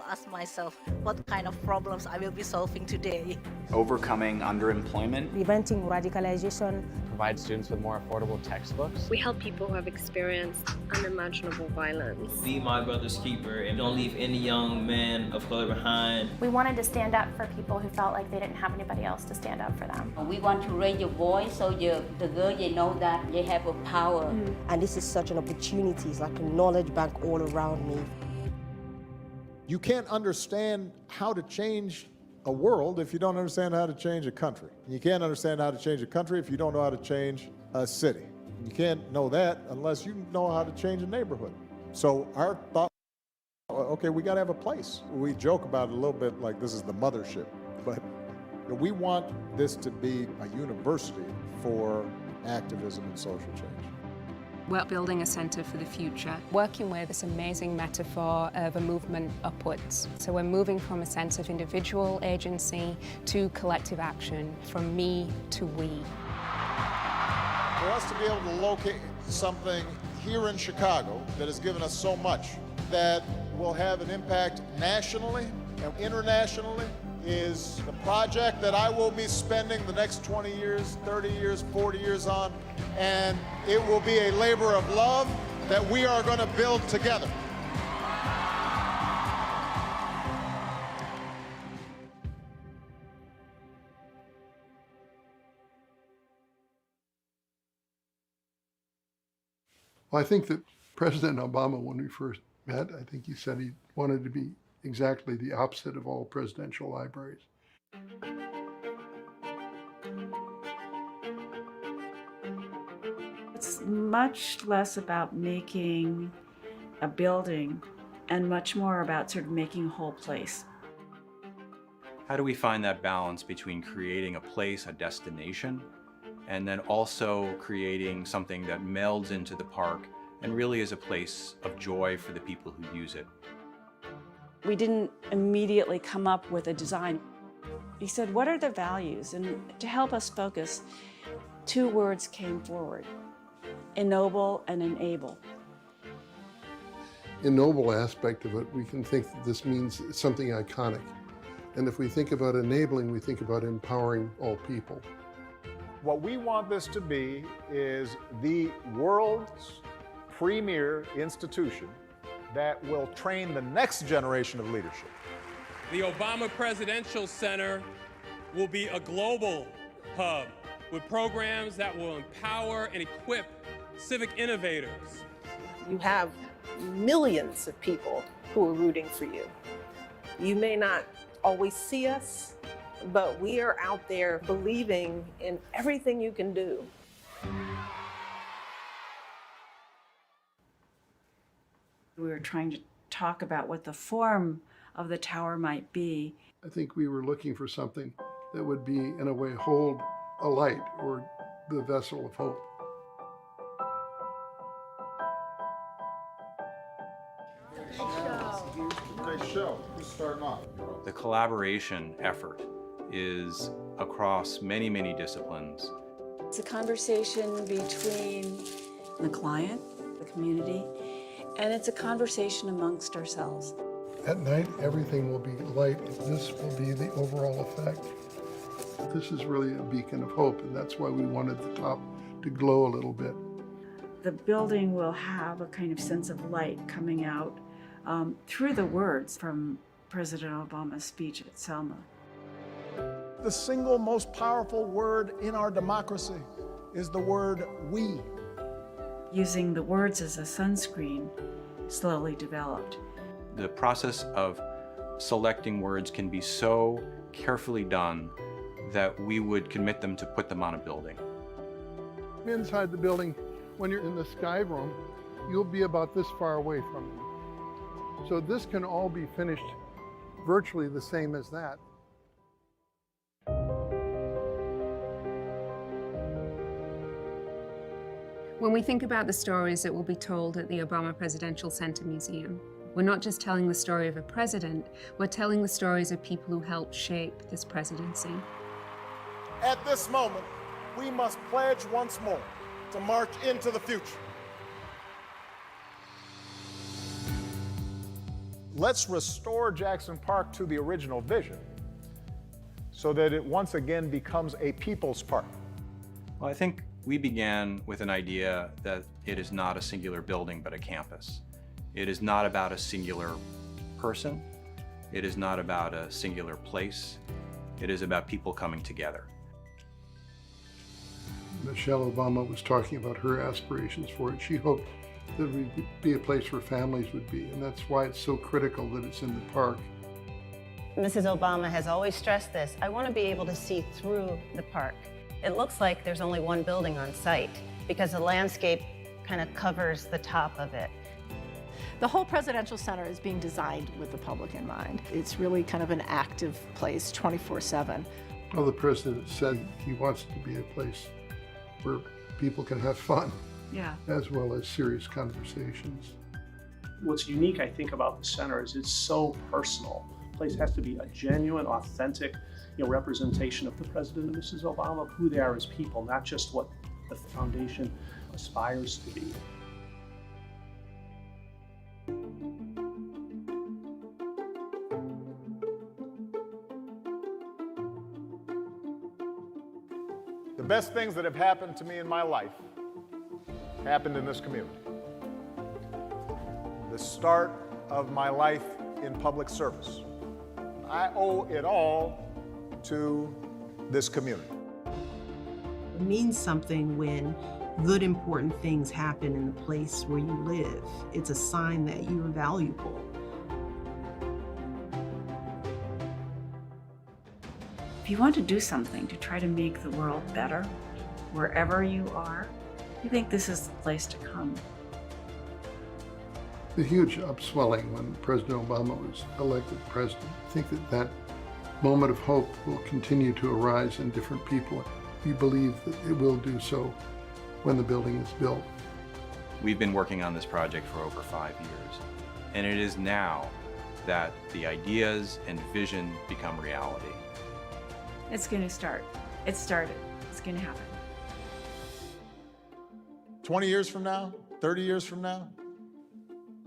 ask myself what kind of problems I will be solving today. Overcoming underemployment. Preventing radicalization. Provide students with more affordable textbooks. We help people who have experienced unimaginable violence. Be my brother's keeper and don't leave any young man of color behind. We wanted to stand up for people who felt like they didn't have anybody else to stand up for them. We want to raise your voice so the girls, they know that they have a power. And this is such an opportunity. It's like a knowledge bank all around me. You can't understand how to change a world if you don't understand how to change a country. You can't understand how to change a country if you don't know how to change a city. You can't know that unless you know how to change a neighborhood. So our thought, okay, we gotta have a place. We joke about it a little bit like this is the mothership, but we want this to be a university for activism and social change. We're building a centre for the future, working with this amazing metaphor of a movement upwards. So we're moving from a sense of individual agency to collective action, from me to we. For us to be able to locate something here in Chicago that has given us so much, that will have an impact nationally and internationally, is the project that I will be spending the next 20 years, 30 years, 40 years on, and it will be a labor of love that we are going to build together. Well, I think that President Obama, when we first met, I think he said he wanted to be exactly the opposite of all presidential libraries. It's much less about making a building and much more about sort of making a whole place. How do we find that balance between creating a place, a destination, and then also creating something that melds into the park and really is a place of joy for the people who use it? We didn't immediately come up with a design. He said, what are the values? And to help us focus, two words came forward: ennoble and enable. Ennoble aspect of it, we can think that this means something iconic. And if we think about enabling, we think about empowering all people. What we want this to be is the world's premier institution that will train the next generation of leadership. The Obama Presidential Center will be a global hub with programs that will empower and equip civic innovators. You have millions of people who are rooting for you. You may not always see us, but we are out there believing in everything you can do. We were trying to talk about what the form of the tower might be. I think we were looking for something that would be, in a way, hold a light or the vessel of hope. Great show. Who's starting off? The collaboration effort is across many, many disciplines. It's a conversation between the client, the community, and it's a conversation amongst ourselves. At night, everything will be light. This will be the overall effect. This is really a beacon of hope, and that's why we wanted the top to glow a little bit. The building will have a kind of sense of light coming out through the words from President Obama's speech at Selma. The single most powerful word in our democracy is the word we. Using the words as a sunscreen slowly developed. The process of selecting words can be so carefully done that we would commit them to put them on a building. Inside the building, when you're in the sky room, you'll be about this far away from them. So this can all be finished virtually the same as that. When we think about the stories that will be told at the Obama Presidential Center Museum, we're not just telling the story of a president, we're telling the stories of people who helped shape this presidency. At this moment, we must pledge once more to march into the future. let's restore Jackson Park to the original vision so that it once again becomes a people's park. Well, I think we began with an idea that it is not a singular building, but a campus. It is not about a singular person. It is not about a singular place. It is about people coming together. Michelle Obama was talking about her aspirations for it. She hoped that it would be a place where families would be, and that's why it's so critical that it's in the park. Mrs. Obama has always stressed this. I want to be able to see through the park. It looks like there's only one building on site because the landscape kind of covers the top of it. The whole presidential center is being designed with the public in mind. It's really kind of an active place 24/7. Well, the president said he wants it to be a place where people can have fun, as well as serious conversations. What's unique, I think, about the center is it's so personal. The place has to be a genuine, authentic, representation of the President and Mrs. Obama, of who they are as people, not just what the foundation aspires to be. The best things that have happened to me in my life happened in this community. The start of my life in public service. I owe it all to this community. It means something when good, important things happen in the place where you live. It's a sign that you're valuable. If you want to do something to try to make the world better, wherever you are, I think this is the place to come. The huge upswelling when President Obama was elected president, I think that moment of hope will continue to arise in different people. We believe that it will do so when the building is built. We've been working on this project for over 5 years, and it is now that the ideas and vision become reality. It's going to start. It started. It's going to happen. 20 years from now, 30 years from now,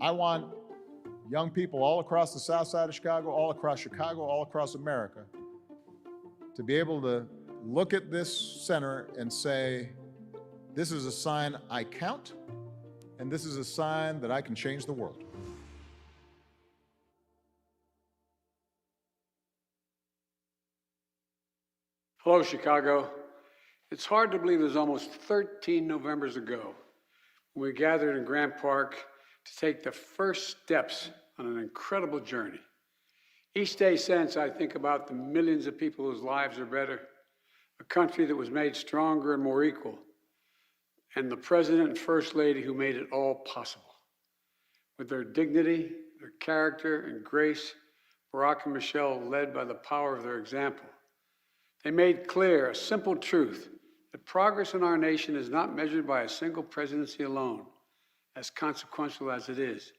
I want young people all across the south side of Chicago, all across America, to be able to look at this center and say, this is a sign I count, and this is a sign that I can change the world. Hello, Chicago. It's hard to believe it was almost 13 Novembers ago when we gathered in Grant Park to take the first steps on an incredible journey. Each day since, I think about the millions of people whose lives are better, a country that was made stronger and more equal, and the President and First Lady who made it all possible. With their dignity, their character, and grace, Barack and Michelle led by the power of their example. They made clear a simple truth, that progress in our nation is not measured by a single presidency alone, as consequential as it is.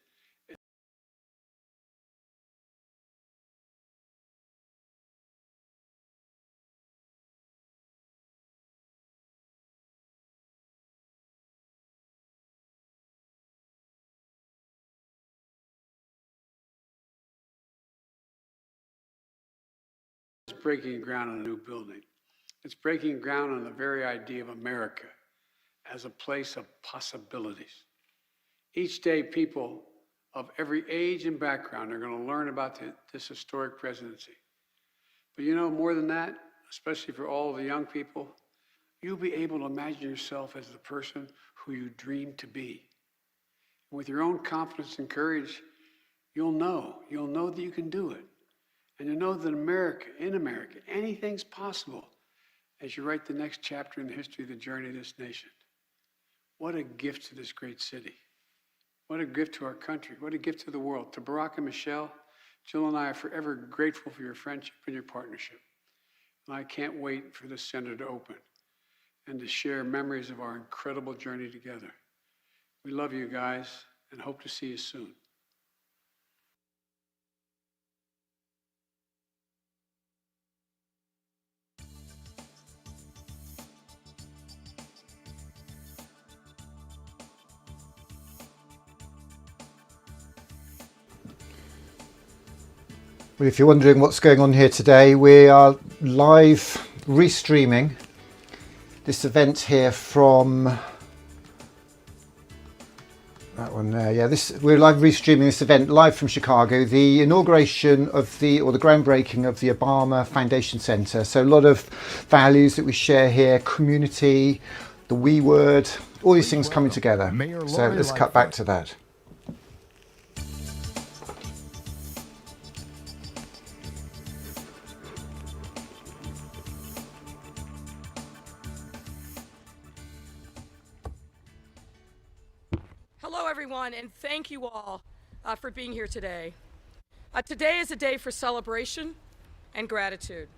It's breaking ground on a new building. It's breaking ground on the very idea of America as a place of possibilities. Each day, people of every age and background are going to learn about this historic presidency. But more than that, especially for all the young people, you'll be able to imagine yourself as the person who you dream to be. And with your own confidence and courage, you'll know that you can do it. And you'll know that in America, anything's possible as you write the next chapter in the history of the journey of this nation. What a gift to this great city. What a gift to our country. What a gift to the world. To Barack and Michelle, Jill and I are forever grateful for your friendship and your partnership. And I can't wait for this center to open and to share memories of our incredible journey together. We love you guys and hope to see you soon. Well, if you're wondering what's going on here today, we are live restreaming this event here from that one there. Yeah, we're live restreaming this event live from Chicago, the inauguration of the groundbreaking of the Obama Foundation Center. So a lot of values that we share here, community, the we word, all these things coming together. So let's cut back to that. Hello, everyone, and thank you all for being here today. Today is a day for celebration and gratitude.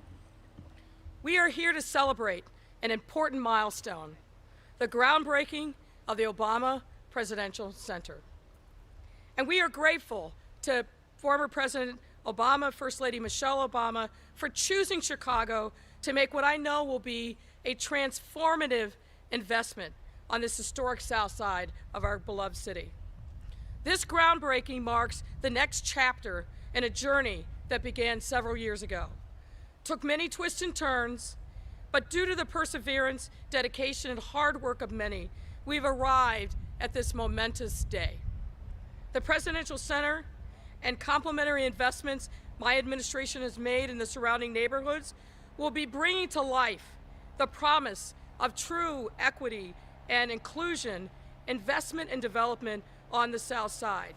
We are here to celebrate an important milestone, the groundbreaking of the Obama Presidential Center. And we are grateful to former President Obama, First Lady Michelle Obama, for choosing Chicago to make what I know will be a transformative investment on this historic south side of our beloved city. This groundbreaking marks the next chapter in a journey that began several years ago. Took many twists and turns, but due to the perseverance, dedication, and hard work of many, we've arrived at this momentous day. The Presidential Center and complementary investments my administration has made in the surrounding neighborhoods will be bringing to life the promise of true equity and inclusion, investment and development on the South Side.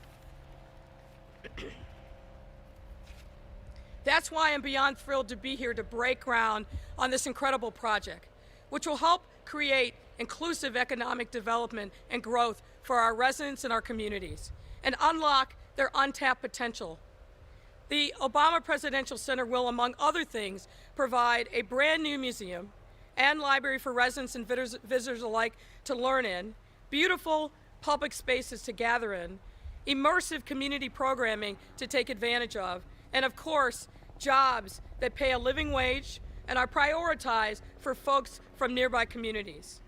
That's why I'm beyond thrilled to be here to break ground on this incredible project, which will help create inclusive economic development and growth for our residents and our communities, and unlock their untapped potential. The Obama Presidential Center will, among other things, provide a brand new museum and library for residents and visitors alike to learn in, beautiful public spaces to gather in, immersive community programming to take advantage of, and of course, jobs that pay a living wage and are prioritized for folks from nearby communities.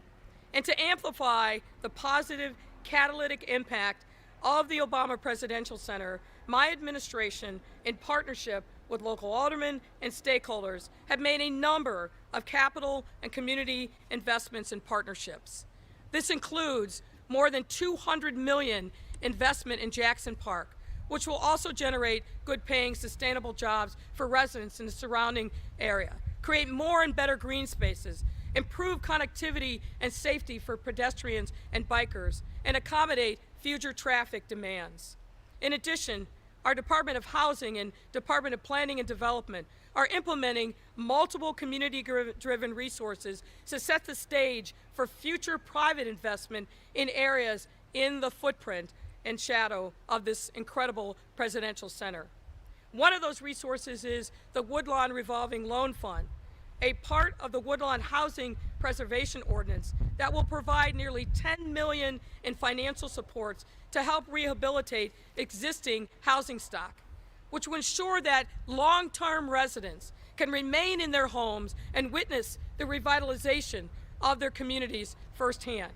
And to amplify the positive catalytic impact of the Obama Presidential Center, my administration, in partnership with local aldermen and stakeholders, have made a number of capital and community investments and partnerships. This includes more than $200 million investment in Jackson Park, which will also generate good-paying, sustainable jobs for residents in the surrounding area, create more and better green spaces, improve connectivity and safety for pedestrians and bikers, and accommodate future traffic demands. In addition, our Department of Housing and Department of Planning and Development are implementing multiple community-driven resources to set the stage for future private investment in areas in the footprint and shadow of this incredible presidential center. One of those resources is the Woodlawn Revolving Loan Fund, a part of the Woodlawn Housing Preservation Ordinance that will provide nearly $10 million in financial supports to help rehabilitate existing housing stock, which will ensure that long-term residents can remain in their homes and witness the revitalization of their communities firsthand.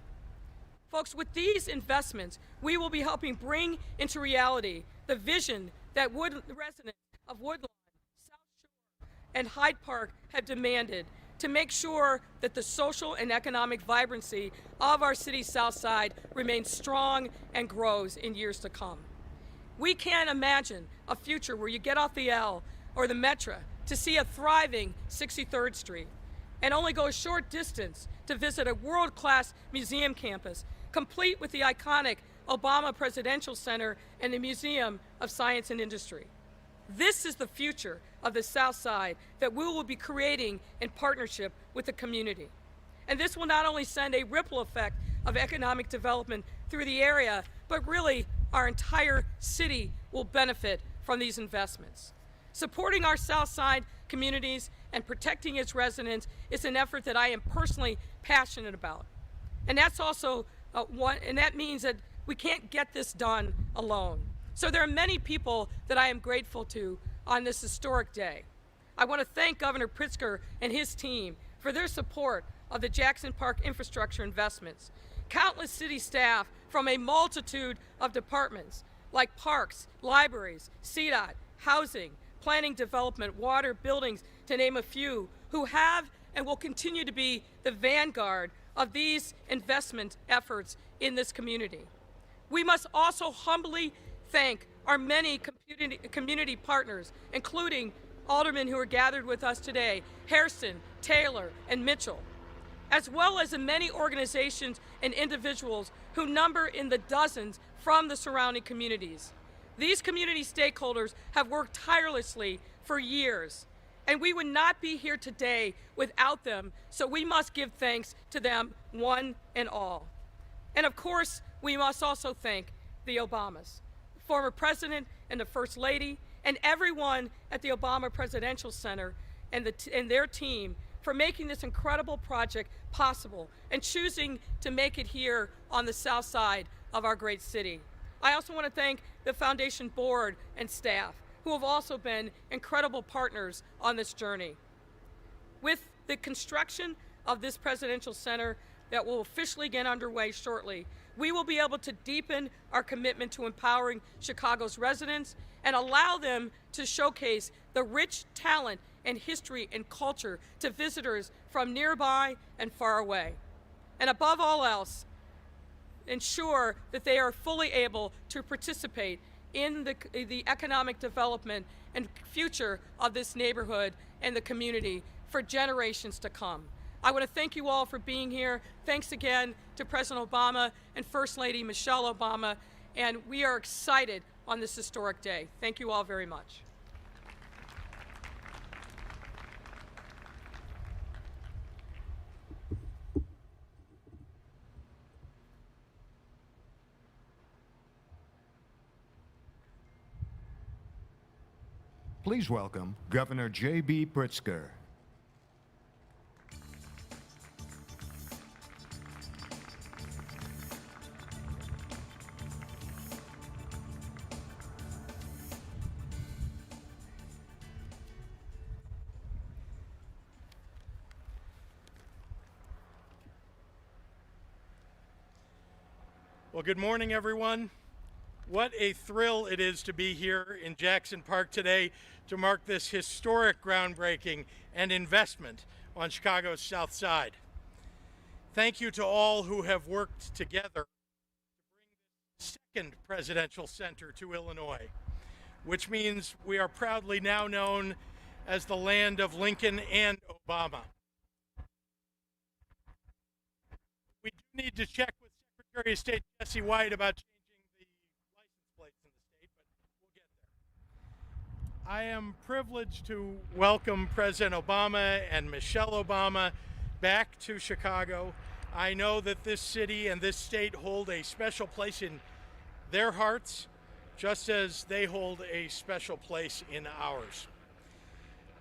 Folks, with these investments, we will be helping bring into reality the vision that residents of Woodlawn, South Shore, and Hyde Park have demanded to make sure that the social and economic vibrancy of our city's South Side remains strong and grows in years to come. We can't imagine a future where you get off the L or the Metro to see a thriving 63rd Street and only go a short distance to visit a world-class museum campus, complete with the iconic Obama Presidential Center and the Museum of Science and Industry. This is the future of the South Side that we will be creating in partnership with the community. And this will not only send a ripple effect of economic development through the area, but really our entire city will benefit from these investments. Supporting our South Side communities and protecting its residents is an effort that I am personally passionate about. And that's also and that means that we can't get this done alone. So there are many people that I am grateful to on this historic day. I want to thank Governor Pritzker and his team for their support of the Jackson Park infrastructure investments. Countless city staff from a multitude of departments like parks, libraries, CDOT, housing, planning, development, water, buildings, to name a few, who have and will continue to be the vanguard of these investment efforts in this community. We must also humbly thank our many community partners, including aldermen who are gathered with us today, Hairston, Taylor, and Mitchell, as well as the many organizations and individuals who number in the dozens from the surrounding communities. These community stakeholders have worked tirelessly for years, and we would not be here today without them, so we must give thanks to them one and all. And of course, we must also thank the Obamas, the former president and the First Lady, and everyone at the Obama Presidential Center and their team for making this incredible project possible and choosing to make it here on the south side of our great city. I also want to thank the Foundation board and staff, who have also been incredible partners on this journey. With the construction of this Presidential Center that will officially get underway shortly, we will be able to deepen our commitment to empowering Chicago's residents and allow them to showcase the rich talent and history and culture to visitors from nearby and far away. And above all else, ensure that they are fully able to participate in the economic development and future of this neighborhood and the community for generations to come. I want to thank you all for being here. Thanks again to President Obama and First Lady Michelle Obama, and we are excited on this historic day. Thank you all very much. Please welcome Governor J.B. Pritzker. Well, good morning, everyone. What a thrill it is to be here in Jackson Park today to mark this historic groundbreaking and investment on Chicago's South Side. Thank you to all who have worked together to bring the second presidential center to Illinois, which means we are proudly now known as the land of Lincoln and Obama. We do need to check with Secretary of State Jesse White about changing the license plates in the state, but we'll get there. I am privileged to welcome President Obama and Michelle Obama back to Chicago. I know that this city and this state hold a special place in their hearts, just as they hold a special place in ours.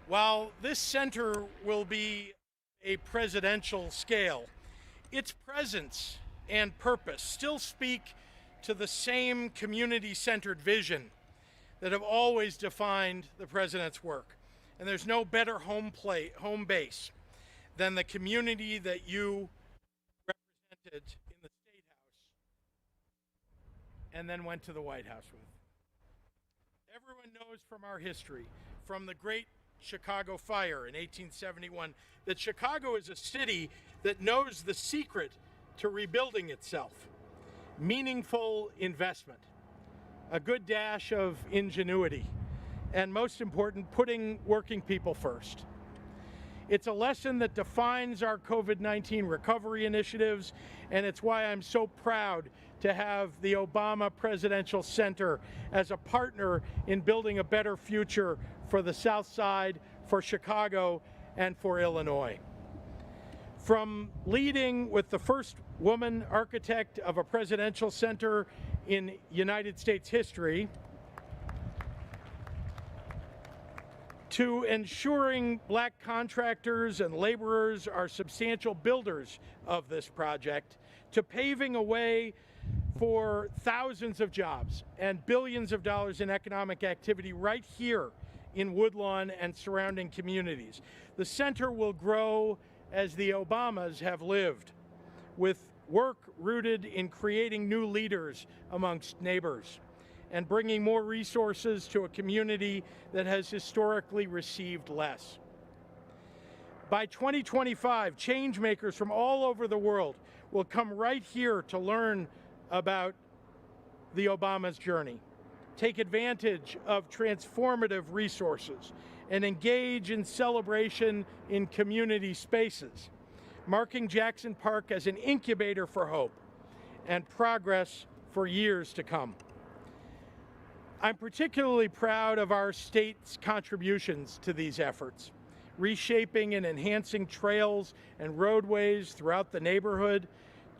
While this center will be a presidential scale, its presence and purpose still speak to the same community-centered vision that have always defined the president's work. And there's no better home base than the community that you represented in the State House and then went to the White House with. Everyone knows from our history, from the Great Chicago Fire in 1871, that Chicago is a city that knows the secret to rebuilding itself. Meaningful investment, a good dash of ingenuity, and most important, putting working people first. It's a lesson that defines our COVID-19 recovery initiatives, and it's why I'm so proud to have the Obama Presidential Center as a partner in building a better future for the South Side, for Chicago, and for Illinois. From leading with the first woman architect of a presidential center in United States history, to ensuring black contractors and laborers are substantial builders of this project, to paving a way for thousands of jobs and billions of dollars in economic activity right here in Woodlawn and surrounding communities. The center will grow as the Obamas have lived, with work rooted in creating new leaders amongst neighbors and bringing more resources to a community that has historically received less. By 2025, change makers from all over the world will come right here to learn about the Obama's journey, take advantage of transformative resources, and engage in celebration in community spaces, marking Jackson Park as an incubator for hope and progress for years to come. I'm particularly proud of our state's contributions to these efforts, reshaping and enhancing trails and roadways throughout the neighborhood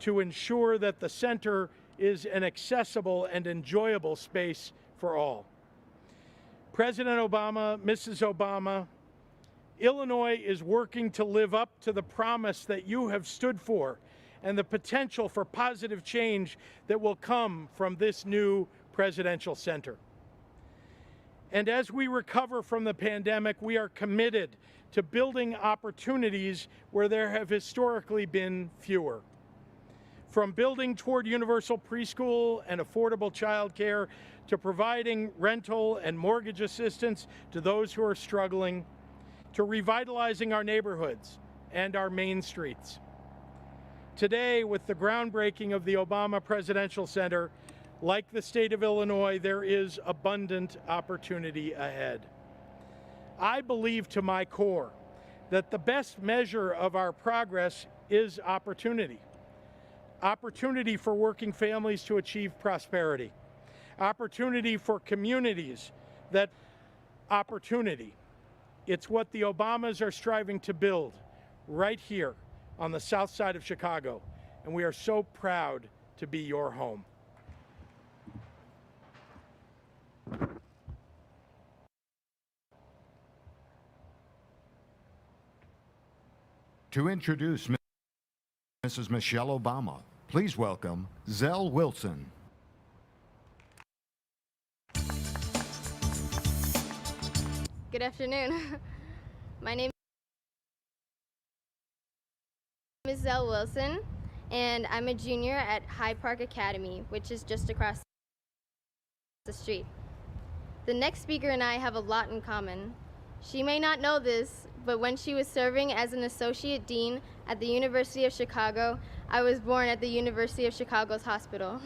to ensure that the center is an accessible and enjoyable space for all. President Obama, Mrs. Obama, Illinois is working to live up to the promise that you have stood for and the potential for positive change that will come from this new presidential center. And as we recover from the pandemic, we are committed to building opportunities where there have historically been fewer. From building toward universal preschool and affordable childcare to providing rental and mortgage assistance to those who are struggling, to revitalizing our neighborhoods and our main streets. Today, with the groundbreaking of the Obama Presidential Center, like the state of Illinois, there is abundant opportunity ahead. I believe to my core that the best measure of our progress is opportunity. Opportunity for working families to achieve prosperity. Opportunity for communities that opportunity. It's what the Obamas are striving to build right here on the south side of Chicago, and we are so proud to be your home. To introduce Mrs. Michelle Obama, please welcome Zell Wilson. Good afternoon. My name is Zell Wilson, and I'm a junior at Hyde Park Academy, which is just across the street. The next speaker and I have a lot in common. She may not know this, but when she was serving as an associate dean at the University of Chicago, I was born at the University of Chicago's hospital.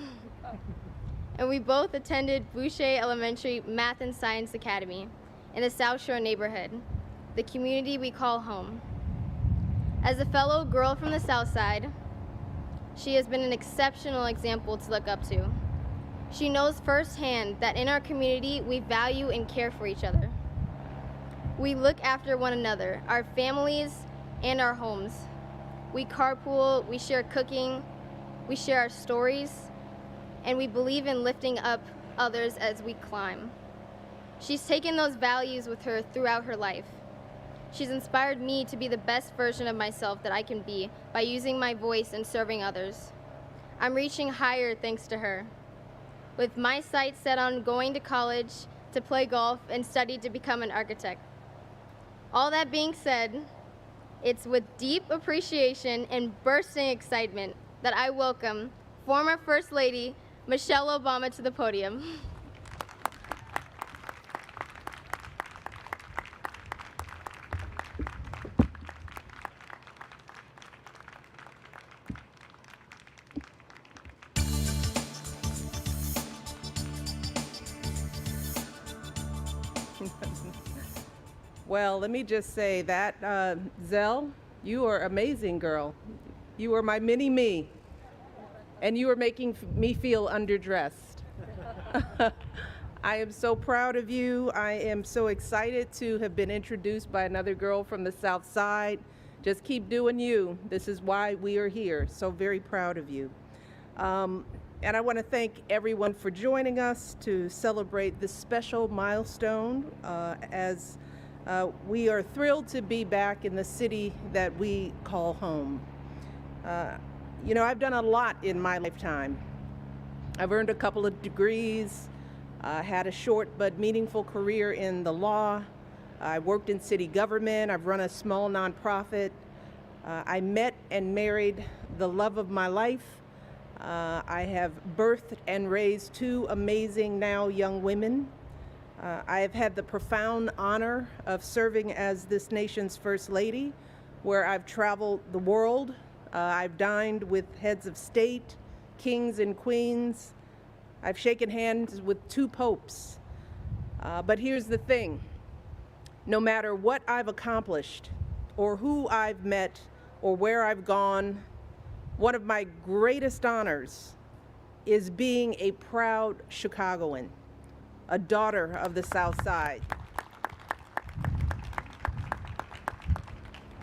And we both attended Boucher Elementary Math and Science Academy in the South Shore neighborhood, the community we call home. As a fellow girl from the South Side, she has been an exceptional example to look up to. She knows firsthand that in our community, we value and care for each other. We look after one another, our families, and our homes. We carpool, we share cooking, we share our stories, and we believe in lifting up others as we climb. She's taken those values with her throughout her life. She's inspired me to be the best version of myself that I can be by using my voice and serving others. I'm reaching higher thanks to her. With my sights set on going to college to play golf and study to become an architect. All that being said, it's with deep appreciation and bursting excitement that I welcome former First Lady Michelle Obama to the podium. Well, let me just say that, Zell, you are amazing, girl. You are my mini-me, and you are making me feel underdressed. I am so proud of you. I am so excited to have been introduced by another girl from the South Side. Just keep doing you. This is why we are here. So very proud of you. And I want to thank everyone for joining us to celebrate this special milestone as we are thrilled to be back in the city that we call home. You know, I've done a lot in my lifetime. I've earned a couple of degrees, had a short but meaningful career in the law. I worked in city government. I've run a small nonprofit. I met and married the love of my life, I have birthed and raised two amazing now young women. I have had the profound honor of serving as this nation's First Lady, where I've traveled the world. I've dined with heads of state, kings and queens. I've shaken hands with two popes. But here's the thing. No matter what I've accomplished, or who I've met, or where I've gone, one of my greatest honors is being a proud Chicagoan, a daughter of the South Side.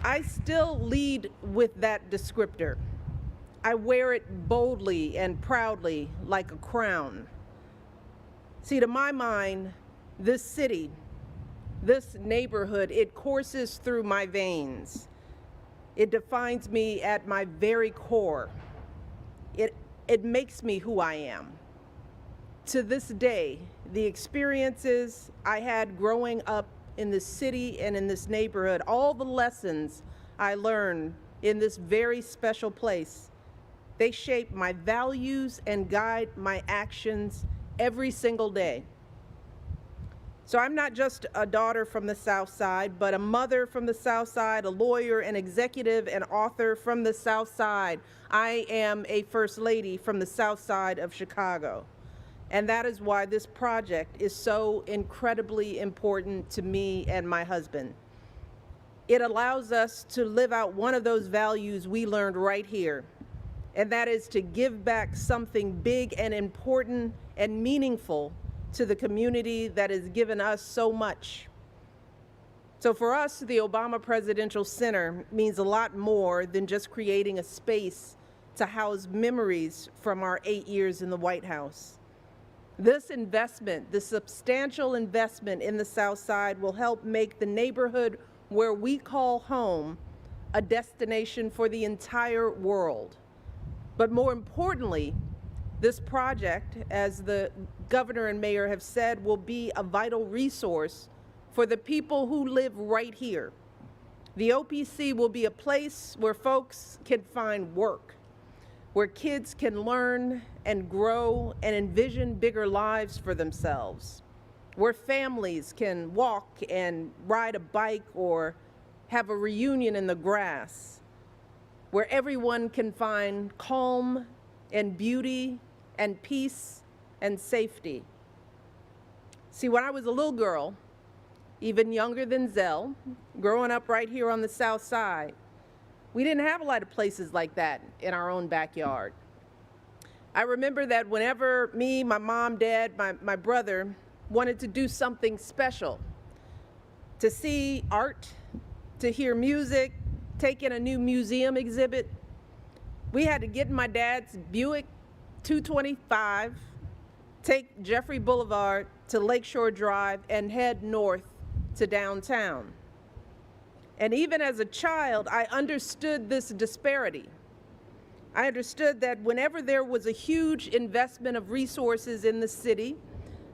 I still lead with that descriptor. I wear it boldly and proudly like a crown. See, to my mind, this city, this neighborhood, it courses through my veins. It defines me at my very core. It makes me who I am. To this day, the experiences I had growing up in this city and in this neighborhood, all the lessons I learned in this very special place, they shape my values and guide my actions every single day. So I'm not just a daughter from the South Side, but a mother from the South Side, a lawyer, an executive, and author from the South Side. I am a First Lady from the South Side of Chicago. And that is why this project is so incredibly important to me and my husband. It allows us to live out one of those values we learned right here, and that is to give back something big and important and meaningful to the community that has given us so much. So for us, the Obama Presidential Center means a lot more than just creating a space to house memories from our 8 years in the White House. This investment, this substantial investment in the South Side, will help make the neighborhood where we call home a destination for the entire world. But more importantly, this project, as the governor and mayor have said, will be a vital resource for the people who live right here. The OPC will be a place where folks can find work, where kids can learn and grow and envision bigger lives for themselves, where families can walk and ride a bike or have a reunion in the grass, where everyone can find calm and beauty and peace and safety. See, when I was a little girl, even younger than Zell, growing up right here on the South Side, we didn't have a lot of places like that in our own backyard. I remember that whenever me, my mom, dad, my brother wanted to do something special, to see art, to hear music, take in a new museum exhibit, we had to get in my dad's Buick 225, take Jeffrey Boulevard to Lakeshore Drive, and head north to downtown. And even as a child, I understood this disparity. I understood that whenever there was a huge investment of resources in the city,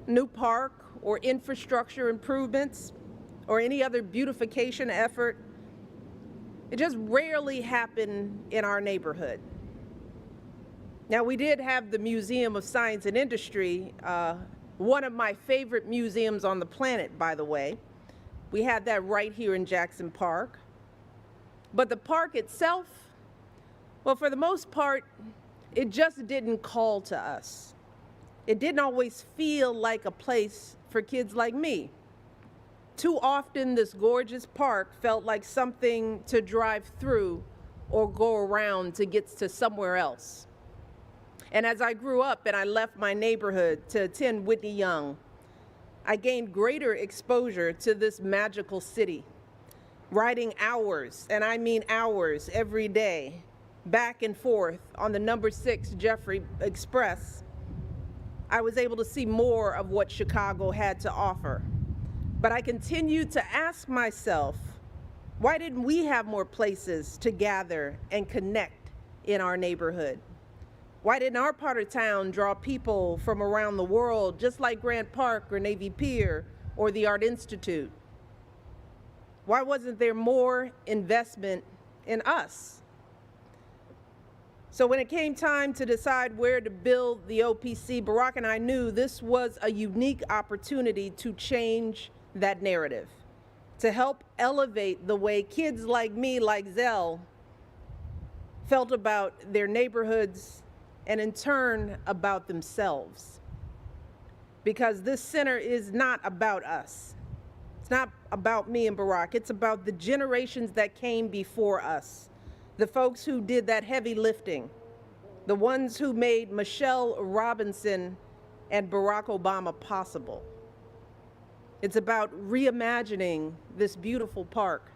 new park or infrastructure improvements or any other beautification effort, it just rarely happened in our neighborhood. Now, we did have the Museum of Science and Industry, one of my favorite museums on the planet, by the way. We had that right here in Jackson Park. But the park itself, well, for the most part, it just didn't call to us. It didn't always feel like a place for kids like me. Too often, this gorgeous park felt like something to drive through or go around to get to somewhere else. And as I grew up and I left my neighborhood to attend Whitney Young, I gained greater exposure to this magical city, riding hours, and I mean hours, every day, back and forth on the number 6 Jeffrey Express. I was able to see more of what Chicago had to offer. But I continued to ask myself, why didn't we have more places to gather and connect in our neighborhood? Why didn't our part of town draw people from around the world, just like Grant Park or Navy Pier or the Art Institute? Why wasn't there more investment in us? So when it came time to decide where to build the OPC, Barack and I knew this was a unique opportunity to change that narrative, to help elevate the way kids like me, like Zell, felt about their neighborhoods and in turn about themselves. Because this center is not about us. It's not about me and Barack. It's about the generations that came before us, the folks who did that heavy lifting, the ones who made Michelle Robinson and Barack Obama possible. It's about reimagining this beautiful park.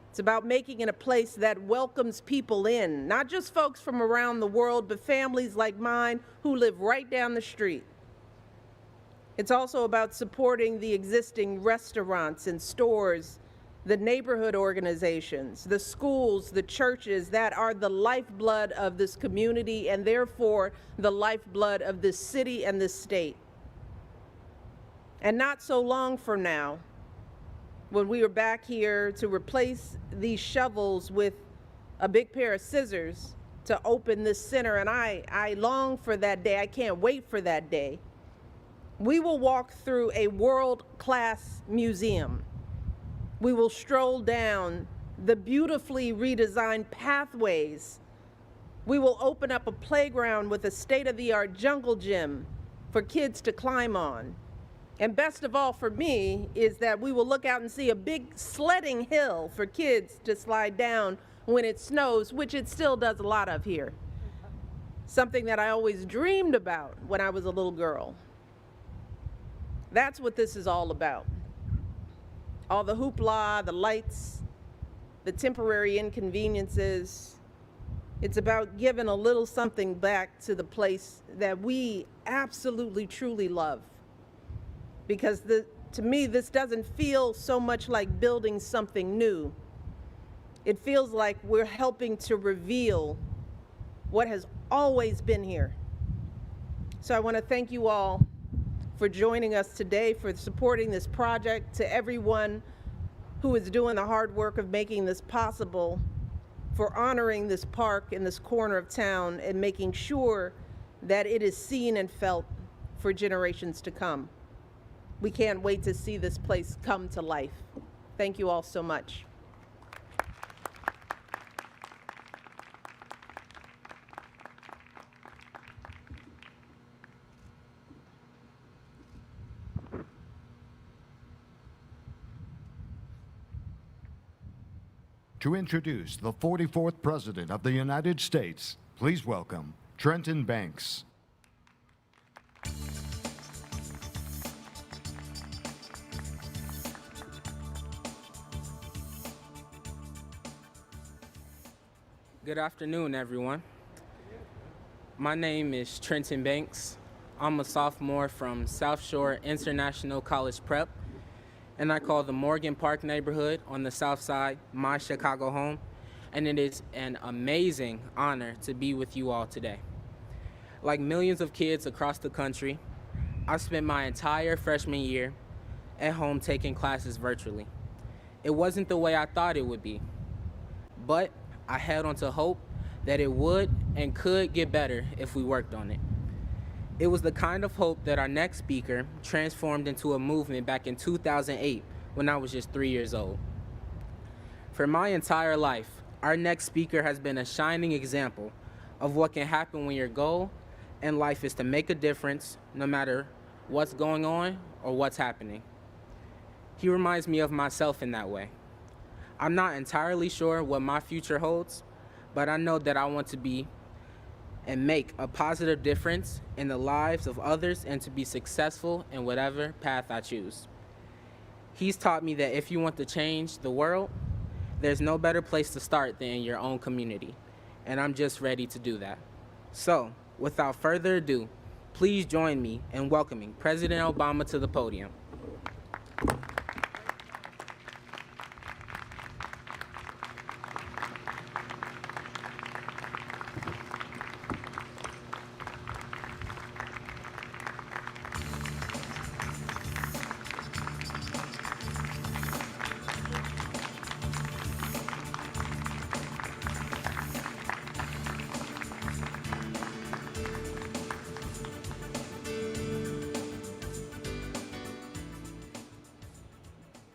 It's about making it a place that welcomes people in, not just folks from around the world, but families like mine who live right down the street. It's also about supporting the existing restaurants and stores, the neighborhood organizations, the schools, the churches that are the lifeblood of this community and therefore the lifeblood of this city and this state. And not so long from now, when we are back here to replace these shovels with a big pair of scissors to open this center, and I long for that day, I can't wait for that day, we will walk through a world-class museum. We will stroll down the beautifully redesigned pathways. We will open up a playground with a state-of-the-art jungle gym for kids to climb on. And best of all for me is that we will look out and see a big sledding hill for kids to slide down when it snows, which it still does a lot of here. Something that I always dreamed about when I was a little girl. That's what this is all about. All the hoopla, the lights, the temporary inconveniences. It's about giving a little something back to the place that we absolutely, truly love. Because to me, this doesn't feel so much like building something new. It feels like we're helping to reveal what has always been here. So I want to thank you all for joining us today, for supporting this project, to everyone who is doing the hard work of making this possible, for honoring this park in this corner of town and making sure that it is seen and felt for generations to come. We can't wait to see this place come to life. Thank you all so much. To introduce the 44th President of the United States, please welcome Trenton Banks. Good afternoon, everyone. My name is Trenton Banks. I'm a sophomore from South Shore International College Prep, and I call the Morgan Park neighborhood on the south side my Chicago home, and it is an amazing honor to be with you all today. Like millions of kids across the country, I spent my entire freshman year at home taking classes virtually. It wasn't the way I thought it would be, but I held on to hope that it would and could get better if we worked on it. It was the kind of hope that our next speaker transformed into a movement back in 2008 when I was just 3 years old. For my entire life, our next speaker has been a shining example of what can happen when your goal in life is to make a difference no matter what's going on or what's happening. He reminds me of myself in that way. I'm not entirely sure what my future holds, but I know that I want to be and make a positive difference in the lives of others and to be successful in whatever path I choose. He's taught me that if you want to change the world, there's no better place to start than in your own community, and I'm just ready to do that. So, without further ado, please join me in welcoming President Obama to the podium.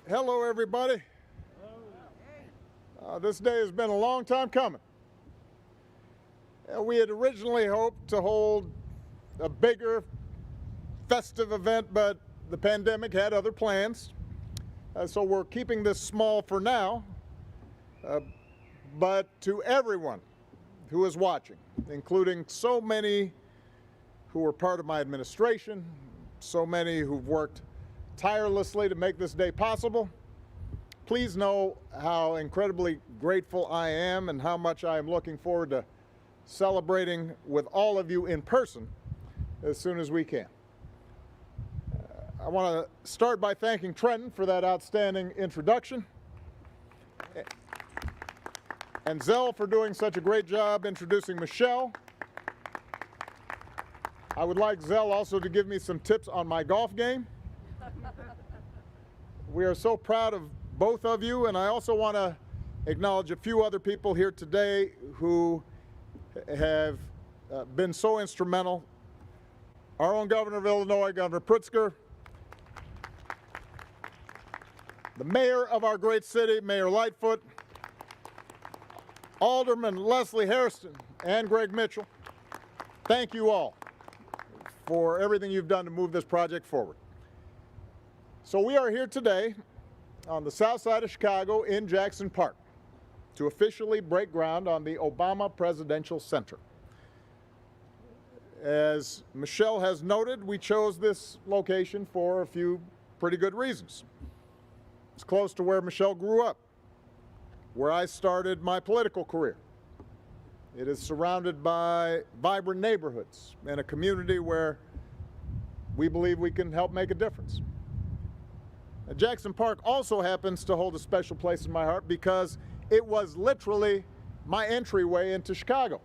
Hello, everybody. This day has been a long time coming. We had originally hoped to hold a bigger festive event, but the pandemic had other plans. So we're keeping this small for now. But to everyone who is watching, including so many who were part of my administration, so many who've worked tirelessly to make this day possible, please know how incredibly grateful I am and how much I am looking forward to celebrating with all of you in person as soon as we can. I want to start by thanking Trenton for that outstanding introduction, and Zell for doing such a great job introducing Michelle. I would like Zell also to give me some tips on my golf game. We are so proud of both of you, and I also want to acknowledge a few other people here today who have been so instrumental. Our own governor of Illinois, Governor Pritzker, the mayor of our great city, Mayor Lightfoot, Alderman Leslie Hairston, and Greg Mitchell. Thank you all for everything you've done to move this project forward. So we are here today on the south side of Chicago in Jackson Park to officially break ground on the Obama Presidential Center. As Michelle has noted, we chose this location for a few pretty good reasons. It's close to where Michelle grew up, where I started my political career. It is surrounded by vibrant neighborhoods and a community where we believe we can help make a difference. Jackson Park also happens to hold a special place in my heart because it was literally my entryway into Chicago.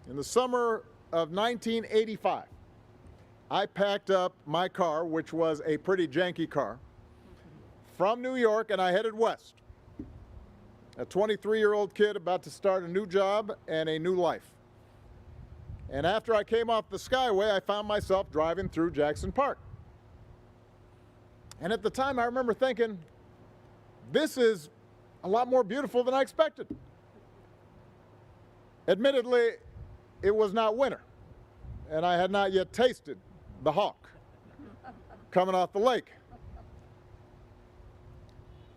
In the summer of 1985, I packed up my car, which was a pretty janky car, from New York, and I headed west. A 23-year-old kid about to start a new job and a new life. And after I came off the Skyway, I found myself driving through Jackson Park. And at the time, I remember thinking, this is a lot more beautiful than I expected. Admittedly, it was not winter, and I had not yet tasted the hawk coming off the lake.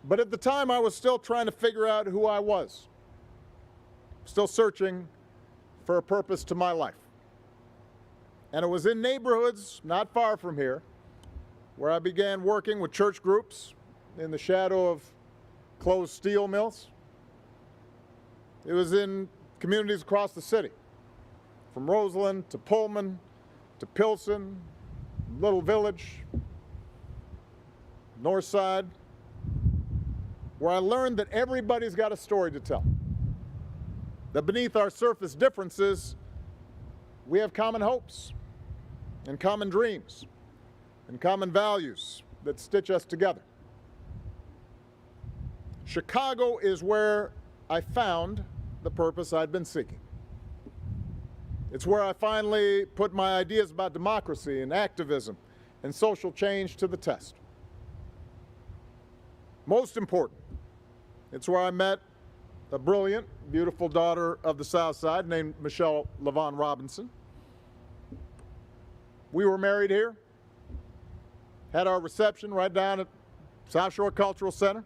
But at the time, I was still trying to figure out who I was, still searching for a purpose to my life. And it was in neighborhoods not far from here where I began working with church groups in the shadow of closed steel mills. It was in communities across the city, from Roseland to Pullman to Pilsen, Little Village, North Side, where I learned that everybody's got a story to tell. That beneath our surface differences, we have common hopes and common dreams and common values that stitch us together. Chicago is where I found the purpose I'd been seeking. It's where I finally put my ideas about democracy and activism and social change to the test. Most important, it's where I met a brilliant, beautiful daughter of the South Side named Michelle LaVaughn Robinson. We were married here, had our reception right down at South Shore Cultural Center.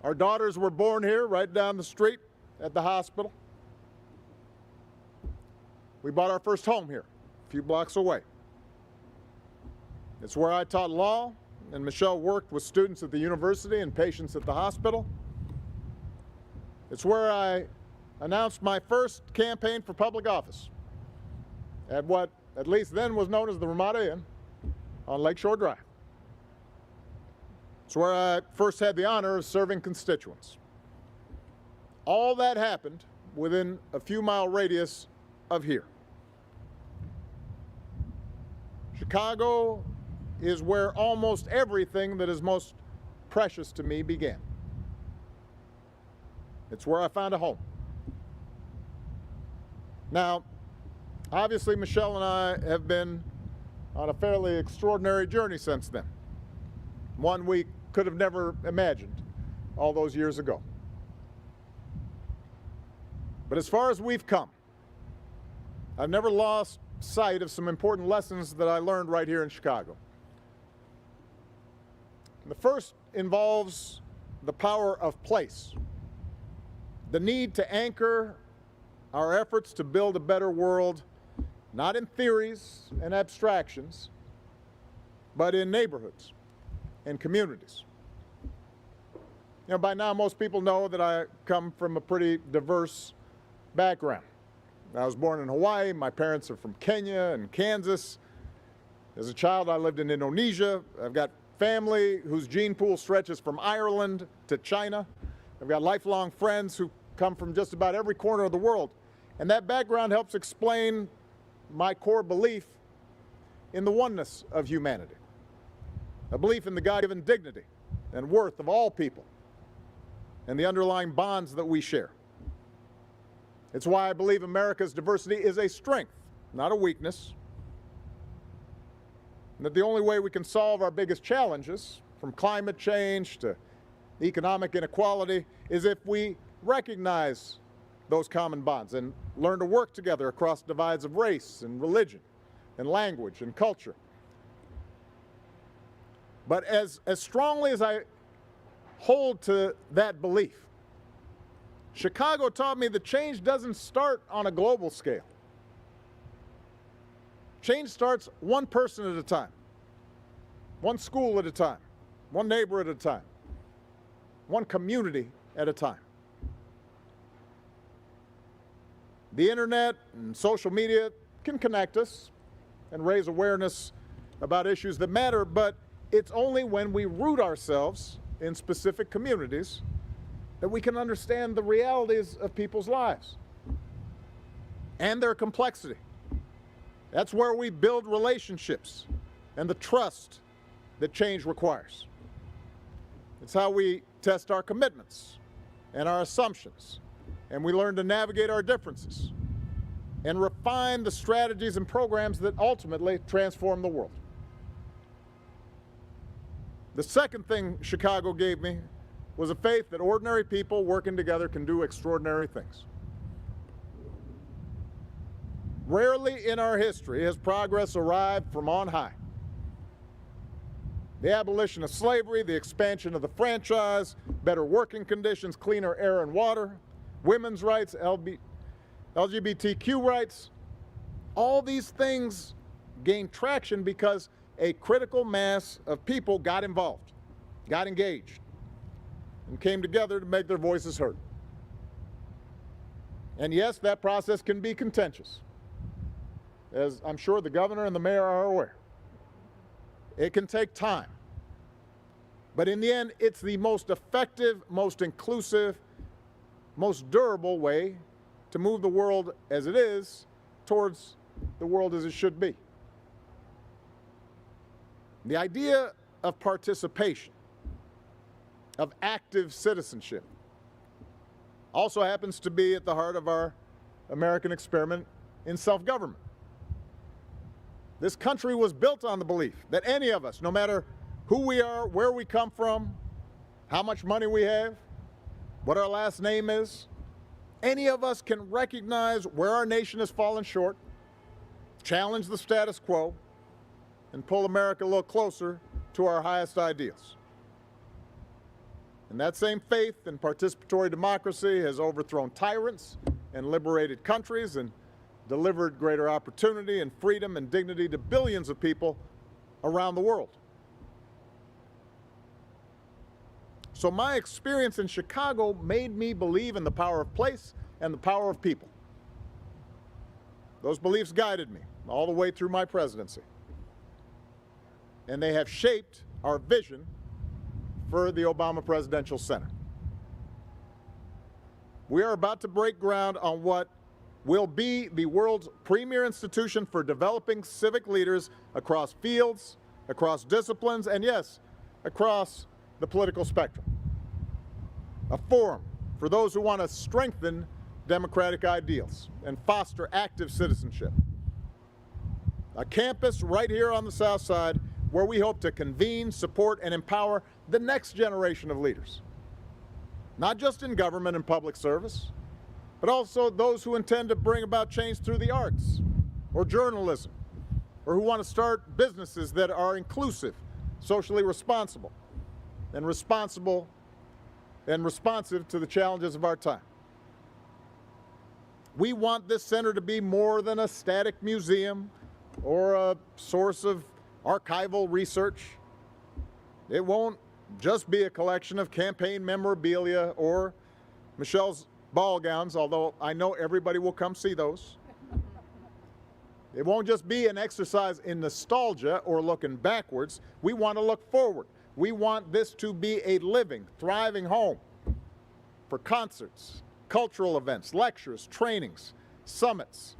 Our daughters were born here, right down the street at the hospital. We bought our first home here, a few blocks away. It's where I taught law, and Michelle worked with students at the university and patients at the hospital. It's where I announced my first campaign for public office at what at least then was known as the Ramada Inn on Lakeshore Drive. It's where I first had the honor of serving constituents. All that happened within a few mile radius of here. Chicago is where almost everything that is most precious to me began. It's where I found a home. Now, obviously, Michelle and I have been on a fairly extraordinary journey since then, one we could have never imagined all those years ago. But as far as we've come, I've never lost sight of some important lessons that I learned right here in Chicago. The first involves the power of place, the need to anchor our efforts to build a better world, not in theories and abstractions, but in neighborhoods and communities. You know, by now most people know that I come from a pretty diverse background. I was born in Hawaii. My parents are from Kenya and Kansas. As a child, I lived in Indonesia. I've got family whose gene pool stretches from Ireland to China. I've got lifelong friends who come from just about every corner of the world. And that background helps explain my core belief in the oneness of humanity, a belief in the God-given dignity and worth of all people and the underlying bonds that we share. It's why I believe America's diversity is a strength, not a weakness, and that the only way we can solve our biggest challenges, from climate change to economic inequality, is if we recognize those common bonds and learn to work together across divides of race and religion and language and culture. But as strongly as I hold to that belief, Chicago taught me that change doesn't start on a global scale. Change starts one person at a time, one school at a time, one neighbor at a time, one community at a time. The internet and social media can connect us and raise awareness about issues that matter, but it's only when we root ourselves in specific communities that we can understand the realities of people's lives and their complexity. That's where we build relationships and the trust that change requires. It's how we test our commitments and our assumptions, and we learn to navigate our differences and refine the strategies and programs that ultimately transform the world. The second thing Chicago gave me was a faith that ordinary people working together can do extraordinary things. Rarely in our history has progress arrived from on high. The abolition of slavery, the expansion of the franchise, better working conditions, cleaner air and water, women's rights, LGBTQ rights, all these things gained traction because a critical mass of people got involved, got engaged, and came together to make their voices heard. And yes, that process can be contentious, as I'm sure the governor and the mayor are aware. It can take time. But in the end, it's the most effective, most inclusive, most durable way to move the world as it is towards the world as it should be. The idea of participation, of active citizenship, also happens to be at the heart of our American experiment in self-government. This country was built on the belief that any of us, no matter who we are, where we come from, how much money we have, what our last name is, any of us can recognize where our nation has fallen short, challenge the status quo, and pull America a little closer to our highest ideals. And that same faith in participatory democracy has overthrown tyrants and liberated countries and delivered greater opportunity and freedom and dignity to billions of people around the world. So my experience in Chicago made me believe in the power of place and the power of people. Those beliefs guided me all the way through my presidency. And they have shaped our vision for the Obama Presidential Center. We are about to break ground on what will be the world's premier institution for developing civic leaders across fields, across disciplines, and yes, across the political spectrum. A forum for those who want to strengthen democratic ideals and foster active citizenship. A campus right here on the South Side where we hope to convene, support, and empower the next generation of leaders. Not just in government and public service, but also those who intend to bring about change through the arts or journalism, or who want to start businesses that are inclusive, socially responsible, and responsive to the challenges of our time. We want this center to be more than a static museum or a source of archival research. It won't just be a collection of campaign memorabilia or Michelle's ball gowns, although I know everybody will come see those. It won't just be an exercise in nostalgia or looking backwards. We want to look forward. We want this to be a living, thriving home for concerts, cultural events, lectures, trainings, summits,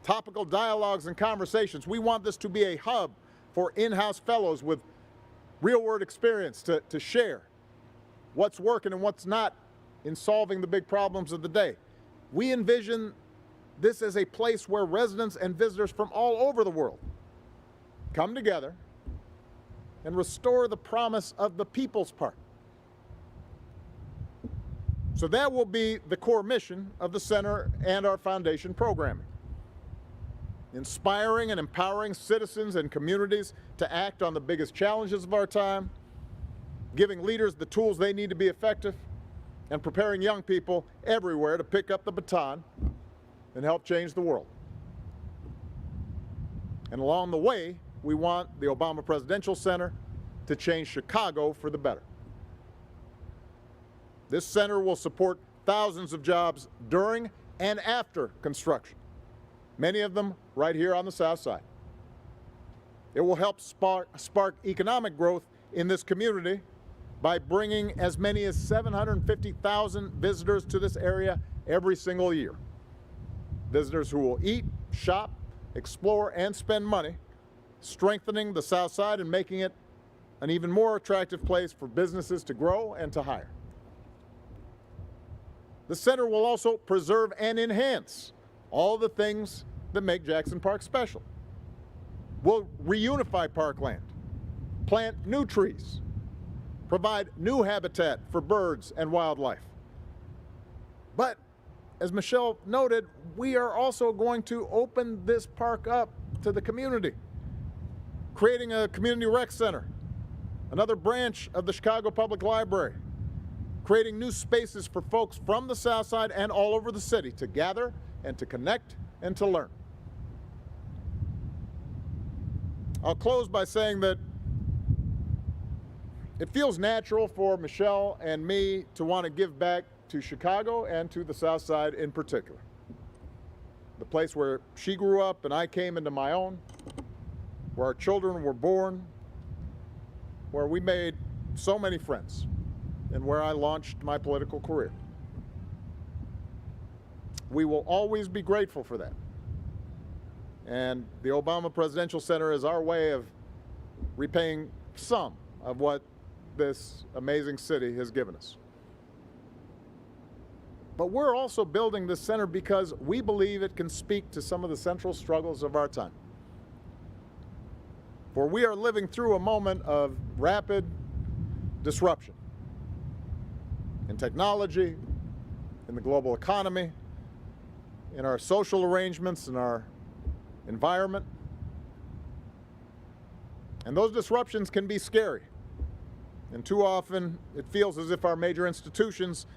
topical dialogues and conversations. We want this to be a hub for in-house fellows with real-world experience to share what's working and what's not in solving the big problems of the day. We envision this as a place where residents and visitors from all over the world come together and restore the promise of the People's Park. So that will be the core mission of the center and our foundation programming. Inspiring and empowering citizens and communities to act on the biggest challenges of our time, giving leaders the tools they need to be effective, and preparing young people everywhere to pick up the baton and help change the world. And along the way, we want the Obama Presidential Center to change Chicago for the better. This center will support thousands of jobs during and after construction, many of them right here on the South Side. It will help spark economic growth in this community by bringing as many as 750,000 visitors to this area every single year. Visitors who will eat, shop, explore, and spend money, strengthening the South Side and making it an even more attractive place for businesses to grow and to hire. The center will also preserve and enhance all the things that make Jackson Park special. We'll reunify parkland, plant new trees, provide new habitat for birds and wildlife. But as Michelle noted, we are also going to open this park up to the community, creating a community rec center, another branch of the Chicago Public Library, creating new spaces for folks from the South Side and all over the city to gather and to connect and to learn. I'll close by saying that it feels natural for Michelle and me to want to give back to Chicago and to the South Side in particular. The place where she grew up and I came into my own, where our children were born, where we made so many friends, and where I launched my political career. We will always be grateful for that. And the Obama Presidential Center is our way of repaying some of what this amazing city has given us. But we're also building this center because we believe it can speak to some of the central struggles of our time. For we are living through a moment of rapid disruption in technology, in the global economy, in our social arrangements, in our environment. And those disruptions can be scary. And too often it feels as if our major institutions